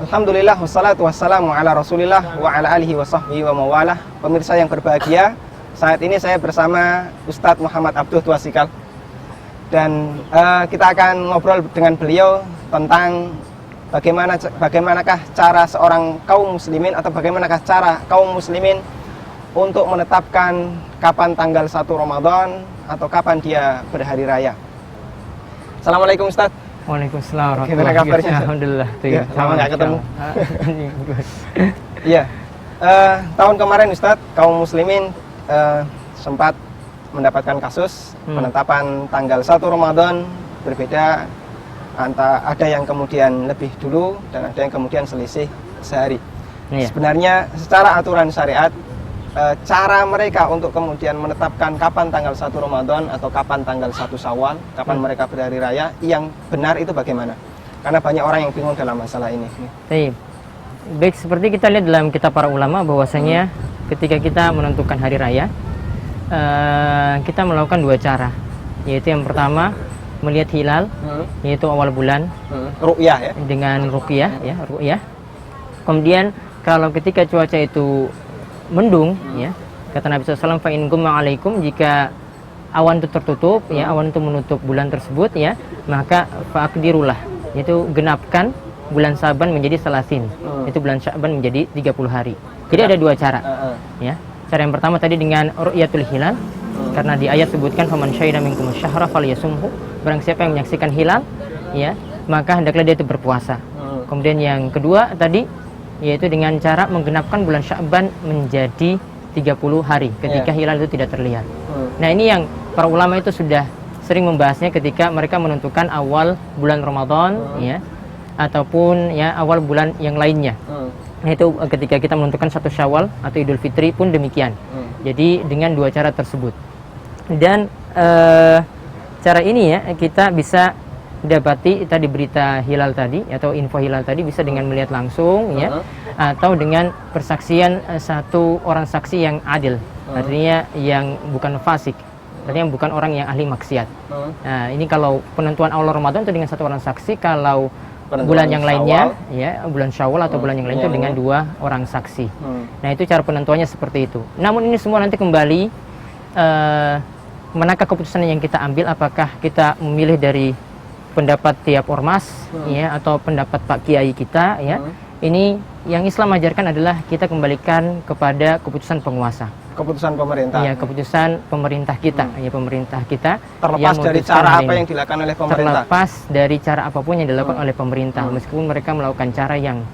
Alhamdulillah wassalatu wassalamu ala Rasulillah wa ala alihi wa sahbihi wa mawalah. Pemirsa yang berbahagia, saat ini saya bersama Ustadz Muhammad Abduh Twasikal. Dan kita akan ngobrol dengan beliau tentang bagaimanakah cara seorang kaum muslimin atau bagaimanakah cara kaum muslimin untuk menetapkan kapan tanggal 1 Ramadan atau kapan dia berhari raya. Assalamualaikum Ustadz. Waalaikumsalam. Gimana kabarnya? Alhamdulillah. Ya, lama nggak ketemu. Iya. Tahun kemarin Ustadz, kaum muslimin sempat mendapatkan kasus penetapan tanggal 1 Ramadan berbeda, ada yang kemudian lebih dulu dan ada yang kemudian selisih sehari. Iya. Sebenarnya secara aturan syariat, cara mereka untuk kemudian menetapkan kapan tanggal 1 Ramadan atau kapan tanggal 1 Syawal, kapan mereka berhari raya, yang benar itu bagaimana? Karena banyak orang yang bingung dalam masalah ini. Baik, seperti kita lihat dalam kitab para ulama bahwasanya ketika kita menentukan hari raya, kita melakukan dua cara, yaitu yang pertama melihat hilal, yaitu awal bulan, ru'yah ya, dengan ruqyah ya, ru'yah. Kemudian kalau ketika cuaca itu mendung, ya, kata Nabi SAW, fa in gumma alaikum, jika awan itu tertutup, ya, awan itu menutup bulan tersebut, ya, maka fa'akdirulah, yaitu genapkan bulan Sa'ban menjadi salasin, itu bulan Sya'ban menjadi 30 hari. Jadi ada dua cara, ya. Cara yang pertama tadi dengan ru'yatul hilal, karena di ayat sebutkan faman syahida minkum syahra falyasumhu, barang siapa yang menyaksikan hilal, ya, maka hendaklah dia itu berpuasa. Kemudian yang kedua tadi yaitu dengan cara menggenapkan bulan Sya'ban menjadi 30 hari ketika hilal itu tidak terlihat. Nah, ini yang para ulama itu sudah sering membahasnya ketika mereka menentukan awal bulan Ramadan, ya, ataupun ya awal bulan yang lainnya. Nah, itu ketika kita menentukan 1 Syawal atau Idul Fitri pun demikian. Jadi dengan dua cara tersebut. Dan cara ini ya kita bisa dapati tadi berita hilal tadi atau info hilal tadi bisa dengan melihat langsung, ya, atau dengan persaksian satu orang saksi yang adil, artinya yang bukan fasik, artinya bukan orang yang ahli maksiat. Nah, ini kalau penentuan awal Ramadan itu dengan satu orang saksi, kalau bulan yang lainnya, ya, bulan Syawal atau bulan yang lain itu dengan dua orang saksi. Nah, itu cara penentuannya seperti itu. Namun ini semua nanti kembali manakah keputusan yang kita ambil, apakah kita memilih dari pendapat tiap ormas, ya, atau pendapat Pak Kiai kita, ya. Ini yang Islam ajarkan adalah kita kembalikan kepada keputusan penguasa. Keputusan pemerintah. Ya, keputusan pemerintah kita, ya, pemerintah kita. Terlepas dari cara apa yang dilakukan oleh pemerintah. Terlepas dari cara apapun yang dilakukan oleh pemerintah, meskipun mereka melakukan cara yang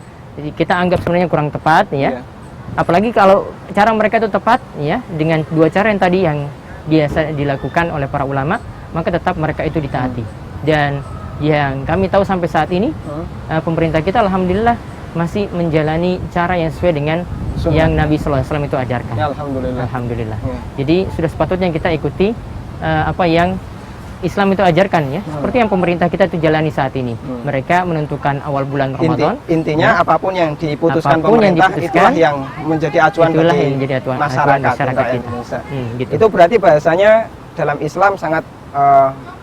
kita anggap sebenarnya kurang tepat, ya. Apalagi kalau cara mereka itu tepat, ya, dengan dua cara yang tadi yang biasa dilakukan oleh para ulama, maka tetap mereka itu ditaati. Dan yang kami tahu sampai saat ini pemerintah kita alhamdulillah masih menjalani cara yang sesuai dengan yang Nabi SAW itu ajarkan. Ya, alhamdulillah. Alhamdulillah. Jadi sudah sepatutnya kita ikuti apa yang Islam itu ajarkan, ya. Seperti yang pemerintah kita itu jalani saat ini. Mereka menentukan awal bulan Ramadan. Intinya apapun yang diputuskan pemerintah itulah yang menjadi acuan bagi masyarakat kita. Gitu. Itu berarti bahasanya dalam Islam sangat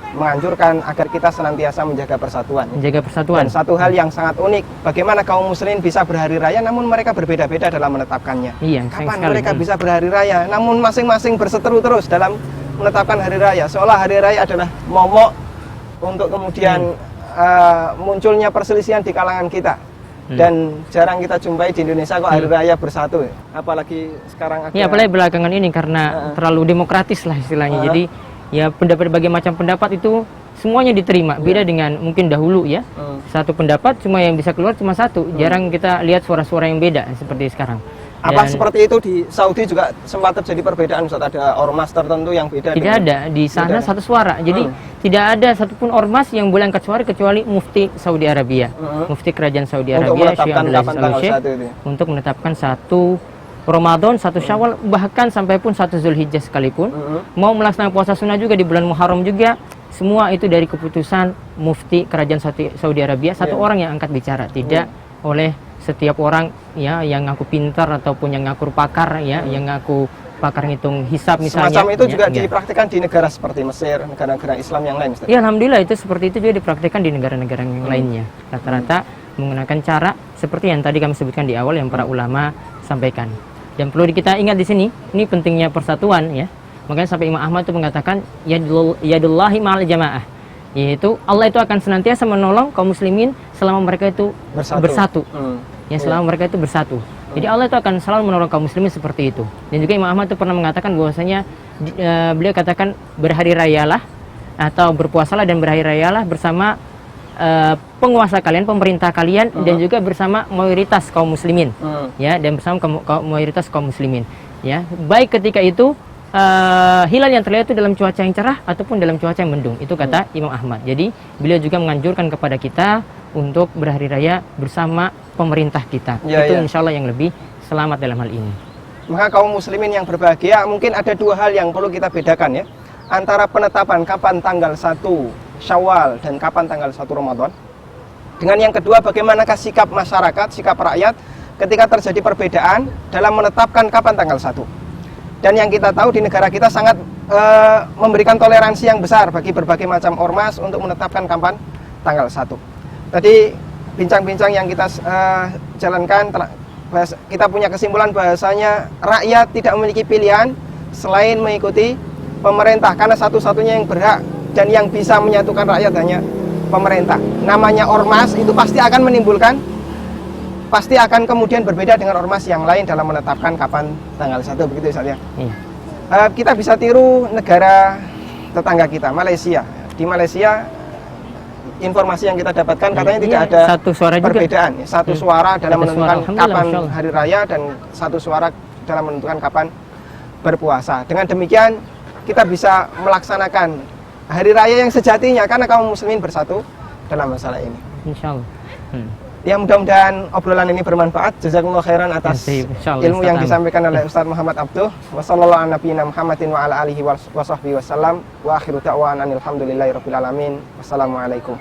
menganjurkan agar kita senantiasa menjaga persatuan. Menjaga persatuan. Dan satu hal yang sangat unik, bagaimana kaum muslimin bisa berhari raya namun mereka berbeda-beda dalam menetapkannya. Iya, kapan mereka bisa berhari raya namun masing-masing berseteru terus dalam menetapkan hari raya. Seolah hari raya adalah momok untuk kemudian munculnya perselisihan di kalangan kita. Dan jarang kita jumpai di Indonesia kok hari raya bersatu. Apalagi sekarang apalagi belakangan ini karena terlalu demokratis lah istilahnya. Jadi ya berbagai macam pendapat itu semuanya diterima. Beda dengan mungkin dahulu, ya. Satu pendapat cuma yang bisa keluar cuma satu. Jarang kita lihat suara-suara yang beda seperti sekarang. Apa seperti itu di Saudi juga sempat terjadi perbedaan, Ustaz? Ada ormas tertentu yang beda? Tidak ada. Di sana satu suara. Jadi tidak ada satupun ormas yang boleh angkat suara kecuali Mufti Saudi Arabia. Mufti Kerajaan Saudi Arabia, Syekh Abdul Aziz Al-Syekh, untuk menetapkan 1 Ramadan, 1 Syawal, bahkan sampai pun 1 Zulhijjah sekalipun. Mau melaksanakan puasa sunnah juga di bulan Muharram juga, semua itu dari keputusan Mufti Kerajaan Saudi Arabia. Satu orang yang angkat bicara, tidak oleh setiap orang, ya, yang ngaku pintar ataupun yang ngaku pakar, ya, yang ngaku pakar ngitung hisab misalnya. Semacam itu juga dipraktikkan di negara seperti Mesir, negara-negara Islam yang lain, Ustaz? Ya, alhamdulillah itu seperti itu juga dipraktikkan di negara-negara yang lainnya. Rata-rata menggunakan cara seperti yang tadi kami sebutkan di awal yang para ulama sampaikan. Dan perlu kita ingat di sini, ini pentingnya persatuan ya. Makanya sampai Imam Ahmad itu mengatakan yadullahi ma'al jamaah, yaitu Allah itu akan senantiasa menolong kaum muslimin selama mereka itu bersatu. Ya, selama mereka itu bersatu. Jadi Allah itu akan selalu menolong kaum muslimin seperti itu. Dan juga Imam Ahmad itu pernah mengatakan bahwasanya beliau katakan berhari rayalah atau berpuasalah dan berhari rayalah bersama penguasa kalian, pemerintah kalian, dan juga bersama mayoritas kaum muslimin, ya, dan bersama mayoritas kaum muslimin, ya, baik ketika itu hilal yang terlihat itu dalam cuaca yang cerah ataupun dalam cuaca yang mendung, itu kata Imam Ahmad. Jadi beliau juga menganjurkan kepada kita untuk berhari raya bersama pemerintah kita, itu insya Allah yang lebih selamat dalam hal ini. Maka kaum muslimin yang berbahagia, mungkin ada dua hal yang perlu kita bedakan ya, antara penetapan kapan tanggal 1 Syawal dan kapan tanggal 1 Ramadan. Dengan yang kedua, bagaimanakah sikap masyarakat, sikap rakyat ketika terjadi perbedaan dalam menetapkan kapan tanggal 1. Dan yang kita tahu di negara kita sangat memberikan toleransi yang besar bagi berbagai macam ormas untuk menetapkan kapan tanggal 1. Tadi bincang-bincang yang kita jalankan, kita punya kesimpulan bahasanya rakyat tidak memiliki pilihan selain mengikuti pemerintah, karena satu-satunya yang berhak dan yang bisa menyatukan rakyat hanya pemerintah. Namanya ormas itu pasti akan kemudian berbeda dengan ormas yang lain dalam menetapkan kapan tanggal 1, begitu saja. Kita bisa tiru negara tetangga kita, Malaysia. Di Malaysia, informasi yang kita dapatkan katanya tidak ada satu suara perbedaan, juga. Satu suara dalam menentukan kapan hari raya dan satu suara dalam menentukan kapan berpuasa. Dengan demikian kita bisa melaksanakan hari raya yang sejatinya karena kaum muslimin bersatu dalam masalah ini. Insyaallah. Ya, mudah-mudahan obrolan ini bermanfaat. Jazakumullah khairan atas ilmu yang disampaikan oleh Ustaz Muhammad Abduh. Wassallallahu ala nabiyina Muhammadin wa ala alihi wa sahbihi wasallam. Wa akhiru da'wana alhamdulillahi rabbil alamin. Wassalamualaikum.